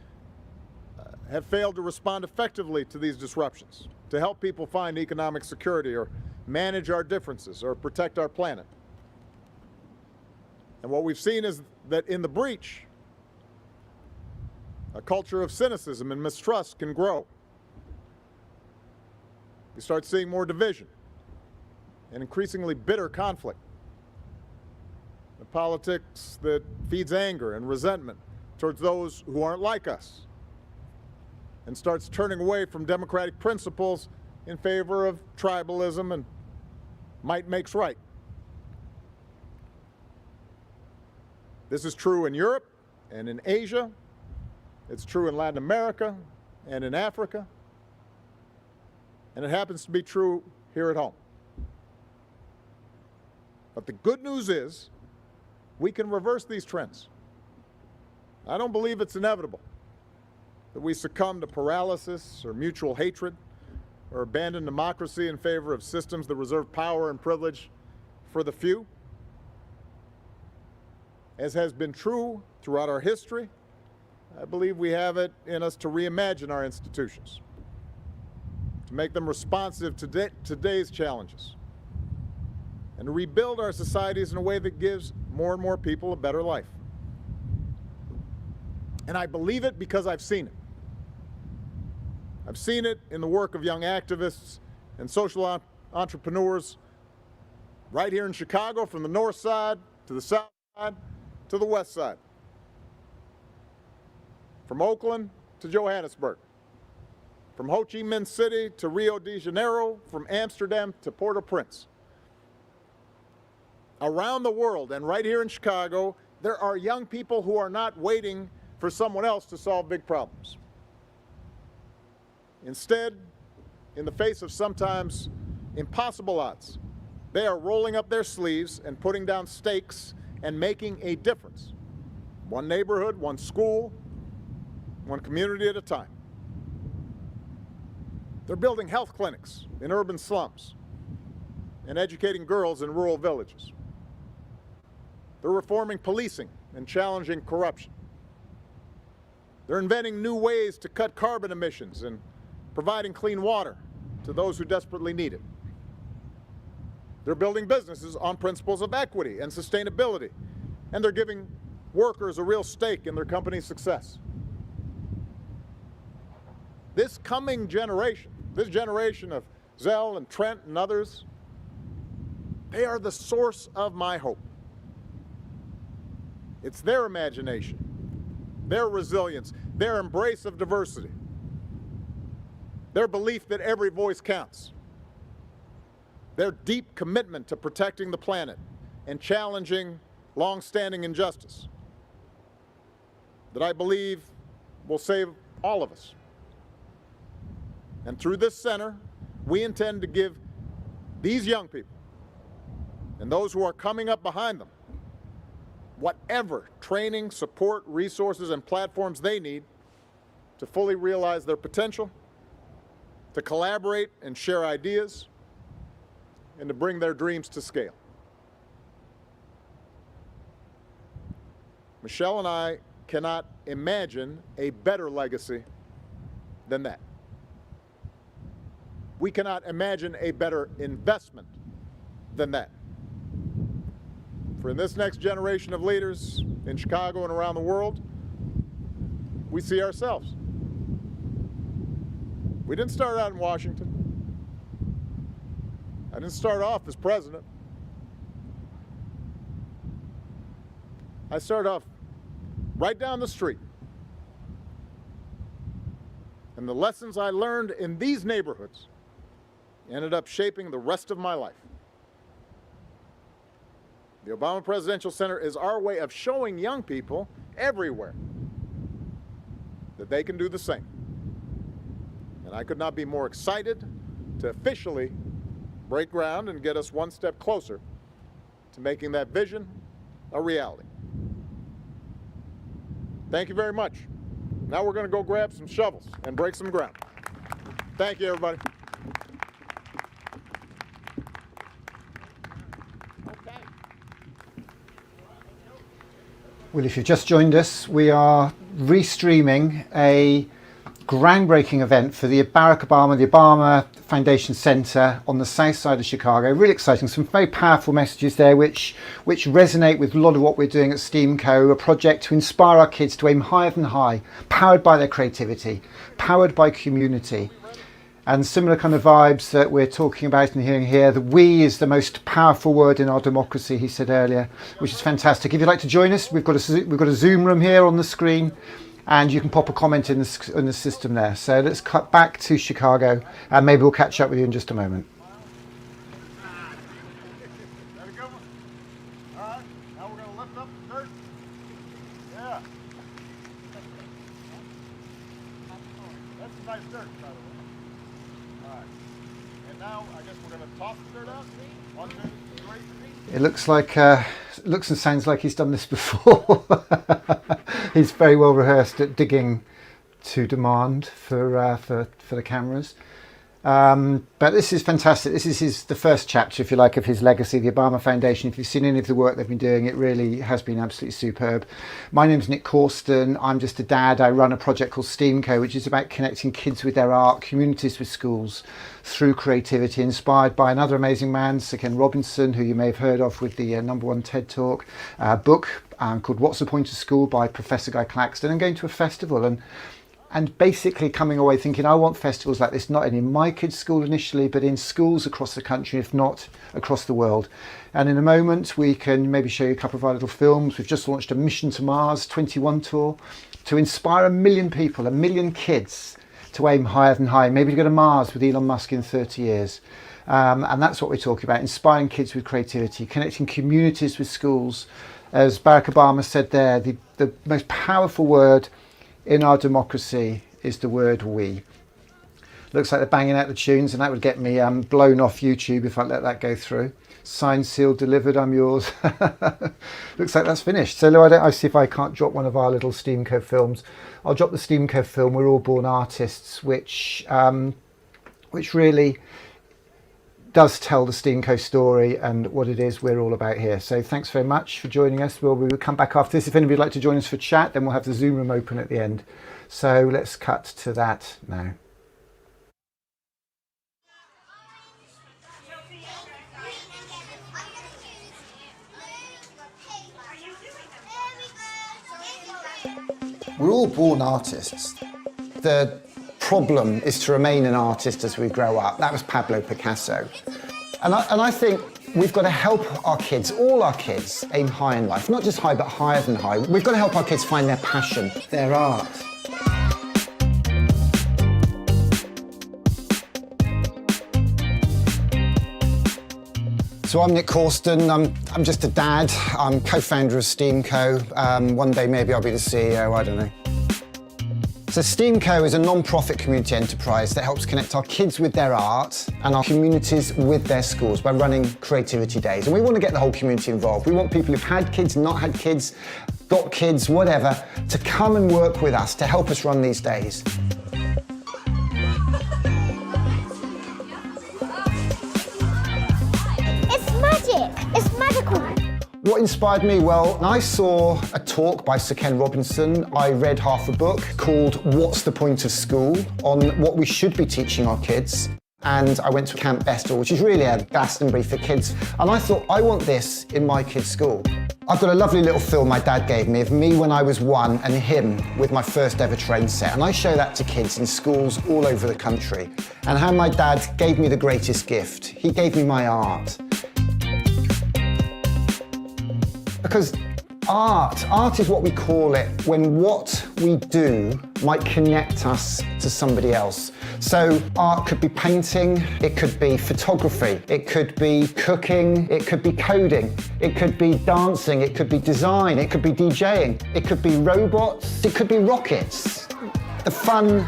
have failed to respond effectively to these disruptions, to help people find economic security or manage our differences or protect our planet. And what we've seen is that in the breach, a culture of cynicism and mistrust can grow. You start seeing more division and increasingly bitter conflict. The politics that feeds anger and resentment towards those who aren't like us and starts turning away from democratic principles in favor of tribalism and might makes right. This is true in Europe and in Asia. It's true in Latin America and in Africa. And it happens to be true here at home. But the good news is we can reverse these trends. I don't believe it's inevitable that we succumb to paralysis or mutual hatred or abandon democracy in favor of systems that reserve power and privilege for the few. As has been true throughout our history, I believe we have it in us to reimagine our institutions, to make them responsive to today's challenges, and to rebuild our societies in a way that gives more and more people a better life. And I believe it because I've seen it. I've seen it in the work of young activists and social entrepreneurs right here in Chicago, from the north side to the south side to the west side, from Oakland to Johannesburg, from Ho Chi Minh City to Rio de Janeiro, from Amsterdam to Port-au-Prince. Around the world and right here in Chicago, there are young people who are not waiting for someone else to solve big problems. Instead, in the face of sometimes impossible odds, they are rolling up their sleeves and putting down stakes and making a difference. One neighborhood, one school, one community at a time. They're building health clinics in urban slums and educating girls in rural villages. They're reforming policing and challenging corruption. They're inventing new ways to cut carbon emissions and providing clean water to those who desperately need it. They're building businesses on principles of equity and sustainability, and they're giving workers a real stake in their company's success. This coming generation, this generation of Zell and Trent and others, they are the source of my hope. It's their imagination, their resilience, their embrace of diversity, their belief that every voice counts, their deep commitment to protecting the planet and challenging long-standing injustice that I believe will save all of us. And through this center, we intend to give these young people and those who are coming up behind them whatever training, support, resources, and platforms they need to fully realize their potential, to collaborate and share ideas, and to bring their dreams to scale. Michelle and I cannot imagine a better legacy than that. We cannot imagine a better investment than that. For in this next generation of leaders in Chicago and around the world, we see ourselves. We didn't start out in Washington. I didn't start off as president. I started off right down the street. And the lessons I learned in these neighborhoods ended up shaping the rest of my life. The Obama Presidential Center is our way of showing young people everywhere that they can do the same. And I could not be more excited to officially break ground and get us one step closer to making that vision a reality. Thank you very much. Now we're going to go grab some shovels and break some ground. Thank you, everybody. Well, if you've just joined us, we are restreaming a groundbreaking event for the Barack Obama, the Obama Foundation Center on the south side of Chicago. Really exciting, some very powerful messages there which resonate with a lot of what we're doing at STEAM Co, a project to inspire our kids to aim higher than high, powered by their creativity, powered by community. And similar kind of vibes that we're talking about and hearing here. The we is the most powerful word in our democracy, he said earlier, which is fantastic. If you'd like to join us, we've got a Zoom room here on the screen, and you can pop a comment in the system there. So let's cut back to Chicago, and maybe we'll catch up with you in just a moment. All right, now we're going to lift up the dirt. Yeah. That's some nice dirt, by the way. All right. And now I guess we're going to toss the dirt out. 1, 2, 3. It looks and sounds like he's done this before. He's very well rehearsed at digging to demand for the cameras. But this is fantastic. This is the first chapter, if you like, of his legacy, the Obama Foundation. If you've seen any of the work they've been doing, it really has been absolutely superb. My name's Nick Corsten. I'm just a dad. I run a project called STEAMco, which is about connecting kids with their art, communities with schools, through creativity, inspired by another amazing man, Sir Ken Robinson, who you may have heard of with the #1 TED Talk book called What's the Point of School by Professor Guy Claxton, and going to a festival and basically coming away thinking, I want festivals like this, not only in my kids' school initially, but in schools across the country, if not across the world. And in a moment, we can maybe show you a couple of our little films. We've just launched a Mission to Mars 21 tour to inspire 1 million people, 1 million kids to aim higher than high, maybe to go to Mars with Elon Musk in 30 years. And that's what we're talking about, inspiring kids with creativity, connecting communities with schools. As Barack Obama said there, the most powerful word in our democracy is the word we. Looks like they're banging out the tunes, and that would get me blown off YouTube if I let that go through. Signed, sealed, delivered, I'm yours. Looks like that's finished. So I see if I can't drop one of our little STEAMco films. I'll drop the STEAMco film, We're All Born Artists, which really does tell the STEAMco story and what it is we're all about here. So thanks very much for joining us. We will come back after this. If anybody would like to join us for chat, then we'll have the Zoom room open at the end. So let's cut to that now. We're all born artists. The problem is to remain an artist as we grow up. That was Pablo Picasso. And I think we've got to help our kids, all our kids, aim high in life. Not just high, but higher than high. We've got to help our kids find their passion, their art. So I'm Nick Corsten. I'm just a dad. I'm co-founder of STEAMco. One day maybe I'll be the CEO, I don't know. So STEAMco is a non-profit community enterprise that helps connect our kids with their art and our communities with their schools by running creativity days. And we want to get the whole community involved. We want people who've had kids, not had kids, got kids, whatever, to come and work with us to help us run these days. It's magic! It's magical! What inspired me? Well, I saw a talk by Sir Ken Robinson. I read half a book called What's the Point of School? On what we should be teaching our kids. And I went to Camp Bestel, which is really a Glastonbury for kids. And I thought, I want this in my kids' school. I've got a lovely little film my dad gave me of me when I was 1 and him with my first ever train set. And I show that to kids in schools all over the country. And how my dad gave me the greatest gift. He gave me my art. Because art is what we call it when what we do might connect us to somebody else. So art could be painting, it could be photography, it could be cooking, it could be coding, it could be dancing, it could be design, it could be DJing, it could be robots, it could be rockets. The fun,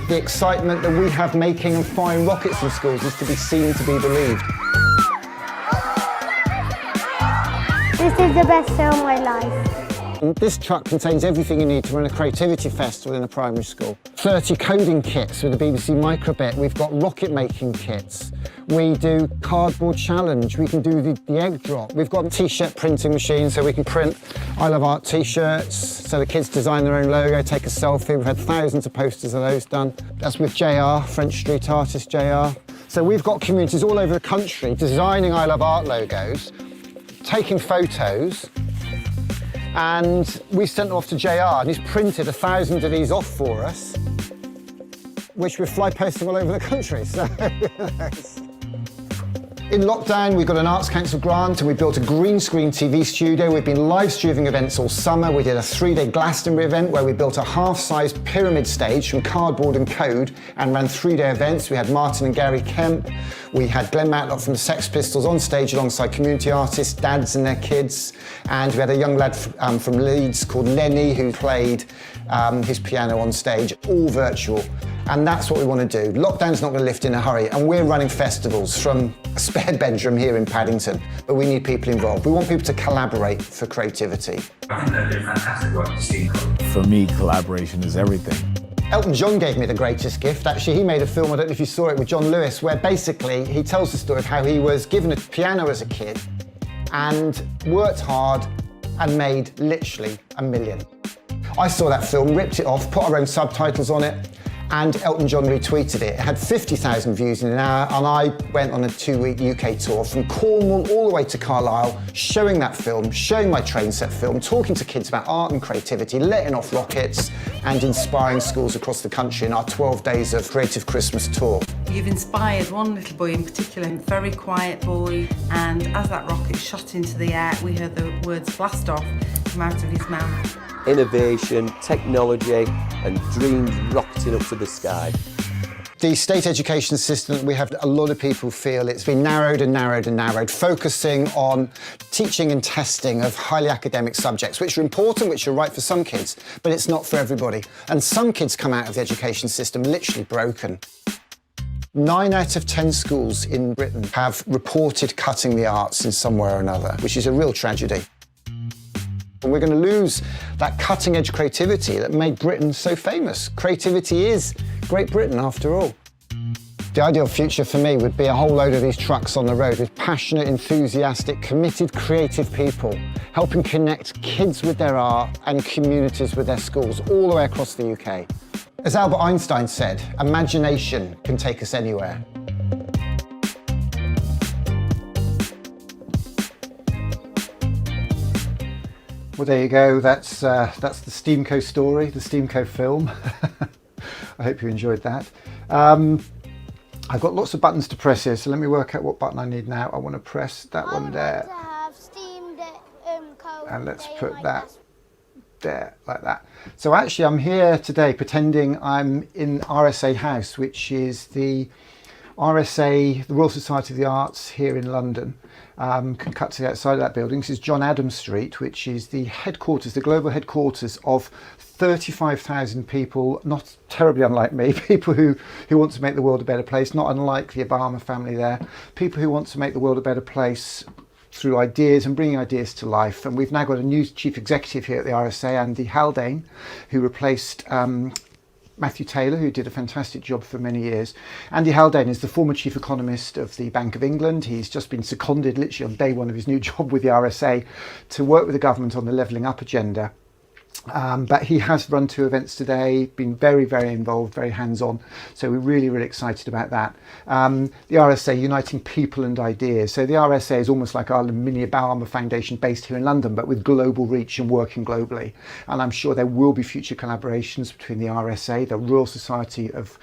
the excitement that we have making and firing rockets in schools is to be seen, to be believed. This is the best day of my life. This truck contains everything you need to run a creativity festival in a primary school. 30 coding kits with the BBC Microbit. We've got rocket making kits. We do cardboard challenge. We can do the egg drop. We've got a t-shirt printing machine so we can print I Love Art t-shirts. So the kids design their own logo, take a selfie. We've had thousands of posters of those done. That's with JR, French street artist JR. So we've got communities all over the country designing I Love Art logos, taking photos, and we sent them off to JR, and he's printed 1,000 of these off for us, which we're fly posting all over the country. So in lockdown, we got an Arts Council grant and we built a green screen TV studio. We've been live streaming events all summer. We did a 3-day Glastonbury event where we built a half-size pyramid stage from cardboard and code and ran 3-day events. We had Martin and Gary Kemp. We had Glenn Matlock from the Sex Pistols on stage alongside community artists, dads and their kids. And we had a young lad from Leeds called Lenny who played his piano on stage, all virtual. And that's what we want to do. Lockdown's not going to lift in a hurry, and we're running festivals from a spare bedroom here in Paddington, but we need people involved. We want people to collaborate for creativity. I think they're doing fantastic work to see. For me, collaboration is everything. Elton John gave me the greatest gift. Actually, he made a film, I don't know if you saw it, with John Lewis, where basically he tells the story of how he was given a piano as a kid and worked hard and made literally $1 million. I saw that film, ripped it off, put our own subtitles on it, and Elton John retweeted it. It had 50,000 views in an hour, and I went on a 2-week UK tour from Cornwall all the way to Carlisle, showing that film, showing my train set film, talking to kids about art and creativity, letting off rockets, and inspiring schools across the country in our 12 days of Creative Christmas tour. You've inspired one little boy in particular, a very quiet boy, and as that rocket shot into the air, we heard the words blast off come out of his mouth. Innovation, technology, and dreams rocketing up to the sky. The state education system, we have a lot of people feel it's been narrowed and narrowed and narrowed, focusing on teaching and testing of highly academic subjects, which are important, which are right for some kids, but it's not for everybody. And some kids come out of the education system literally broken. 9 out of 10 schools in Britain have reported cutting the arts in some way or another, which is a real tragedy. And we're going to lose that cutting-edge creativity that made Britain so famous. Creativity is Great Britain, after all. The ideal future for me would be a whole load of these trucks on the road with passionate, enthusiastic, committed, creative people, helping connect kids with their art and communities with their schools all the way across the UK. As Albert Einstein said, imagination can take us anywhere. Well, there you go. That's the Steamco story, the Steamco film. I hope you enjoyed that. I've got lots of buttons to press here, so let me work out what button I need now. I want to press that one there. And let's put that there, like that. So actually I'm here today pretending I'm in RSA House, which is the RSA, the Royal Society of the Arts here in London. Can cut to the outside of that building. This is John Adams Street, which is the headquarters, the global headquarters of 35,000 people, not terribly unlike me, people who want to make the world a better place, not unlike the Obama family there, people who want to make the world a better place through ideas and bringing ideas to life. And we've now got a new chief executive here at the RSA, Andy Haldane, who replaced Matthew Taylor, who did a fantastic job for many years. Andy Haldane is the former chief economist of the Bank of England. He's just been seconded literally on day one of his new job with the RSA to work with the government on the levelling up agenda. But he has run 2 events today, been very, very involved, very hands-on. So we're really, really excited about that. The RSA uniting people and ideas. So the RSA is almost like our mini Obama Foundation based here in London, but with global reach and working globally. And I'm sure there will be future collaborations between the RSA, the Royal Society of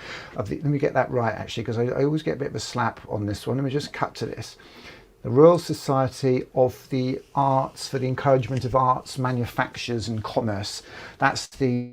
the, let me get that right actually, because I always get a bit of a slap on this one. Let me just cut to this. The Royal Society of the Arts for the Encouragement of Arts, Manufactures and Commerce. That's the